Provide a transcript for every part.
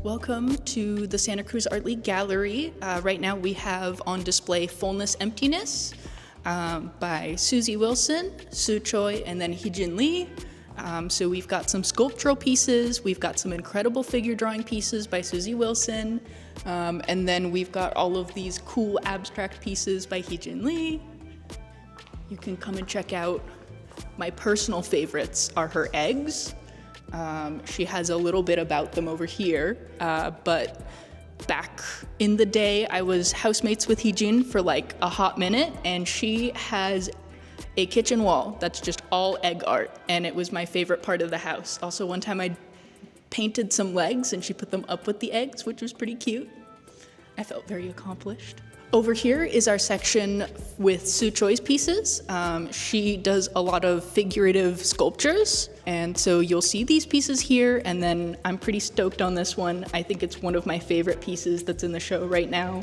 Welcome to the Santa Cruz Art League Gallery. Right now we have on display Fullness Emptiness by Susie Wilson, Soo Choi, and then Heejin Lee. So we've got some sculptural pieces, we've got some incredible figure drawing pieces by Susie Wilson, and then we've got all of these cool abstract pieces by Heejin Lee. You can come and check out. My personal favorites are her eggs. She has a little bit about them over here, but back in the day, I was housemates with Heejin for like a hot minute, and she has a kitchen wall that's just all egg art, and it was my favorite part of the house. Also, one time I painted some legs, and she put them up with the eggs, which was pretty cute. I felt very accomplished. Over here is our section with Soo Choi's pieces. She does a lot of figurative sculptures, and so you'll see these pieces here, and then I'm pretty stoked on this one. I think it's one of my favorite pieces that's in the show right now.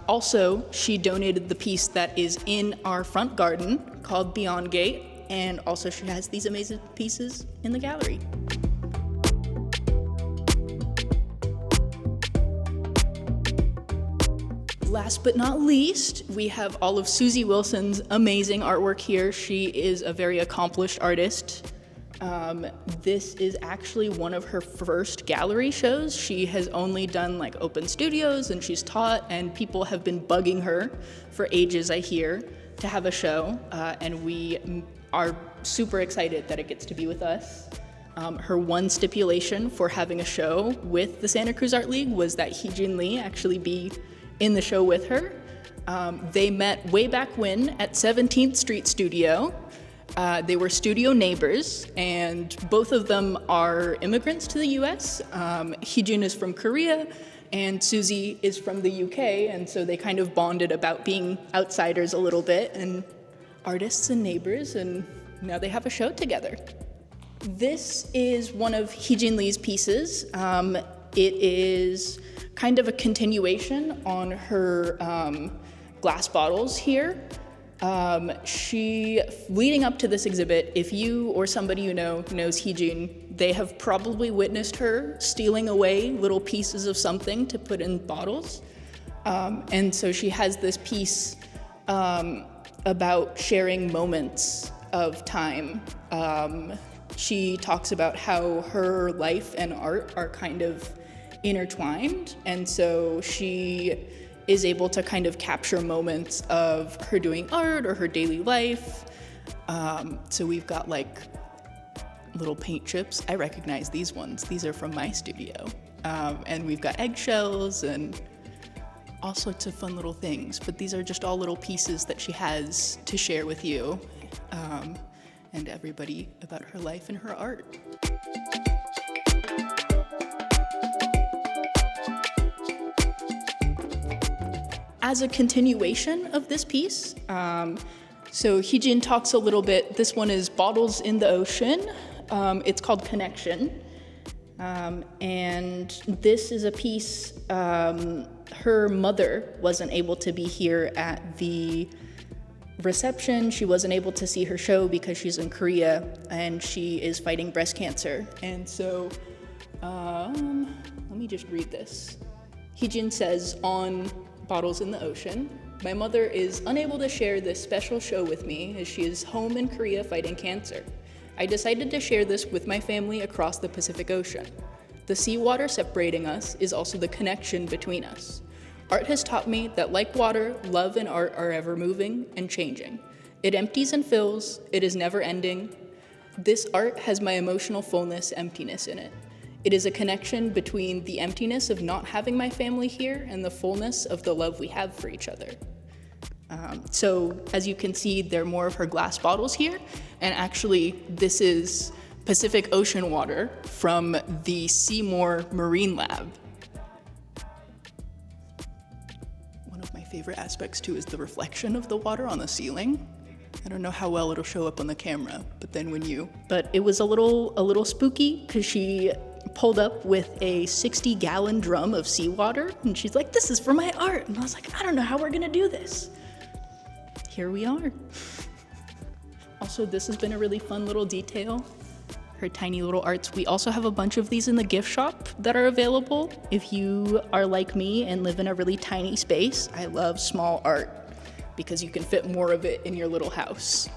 Also, she donated the piece that is in our front garden called Beyond Gate, and also she has these amazing pieces in the gallery. Last but not least, we have all of Susie Wilson's amazing artwork here. She is a very accomplished artist. This is actually one of her first gallery shows. She has only done like open studios, and she's taught, and people have been bugging her for ages, I hear, to have a show, and we are super excited that it gets to be with us. Her one stipulation for having a show with the Santa Cruz Art League was that Heejin Lee actually be in the show with her. They met way back when at 17th Street Studio. They were studio neighbors, and both of them are immigrants to the US. Heejin is from Korea, and Susie is from the UK, and so they kind of bonded about being outsiders a little bit, and artists and neighbors, and now they have a show together. This is one of Heejin Lee's pieces. It is kind of a continuation on her glass bottles here. Leading up to this exhibit, if you or somebody you know knows Heejin, they have probably witnessed her stealing away little pieces of something to put in bottles. And so she has this piece about sharing moments of time. She talks about how her life and art are kind of intertwined, and so she is able to kind of capture moments of her doing art or her daily life. So we've got like little paint chips. I recognize these ones. These are from my studio. And we've got eggshells and all sorts of fun little things, but these are just all little pieces that she has to share with you and everybody about her life and her art. As a continuation of this piece, so Heejin talks a little bit. This one is Bottles in the Ocean. It's called Connection. And this is a piece, her mother wasn't able to be here at the reception. She wasn't able to see her show because she's in Korea and she is fighting breast cancer. And so, let me just read this. Heejin says on Bottles in the Ocean, "My mother is unable to share this special show with me as she is home in Korea fighting cancer. I decided to share this with my family across the Pacific Ocean. The seawater separating us is also the connection between us. Art has taught me that like water, love and art are ever moving and changing. It empties and fills, it is never ending. This art has my emotional fullness emptiness in it. It is a connection between the emptiness of not having my family here and the fullness of the love we have for each other." So as you can see, there are more of her glass bottles here, and actually this is Pacific Ocean water from the Seymour Marine Lab. One of my favorite aspects too is the reflection of the water on the ceiling. I don't know how well it'll show up on the camera, but it was a little spooky because she pulled up with a 60-gallon drum of seawater, and she's like, "This is for my art." And I was like, I don't know how we're gonna do this. Here we are. Also, this has been a really fun little detail. her tiny little arts. We also have a bunch of these in the gift shop that are available. If you are like me and live in a really tiny space, I love small art because you can fit more of it in your little house.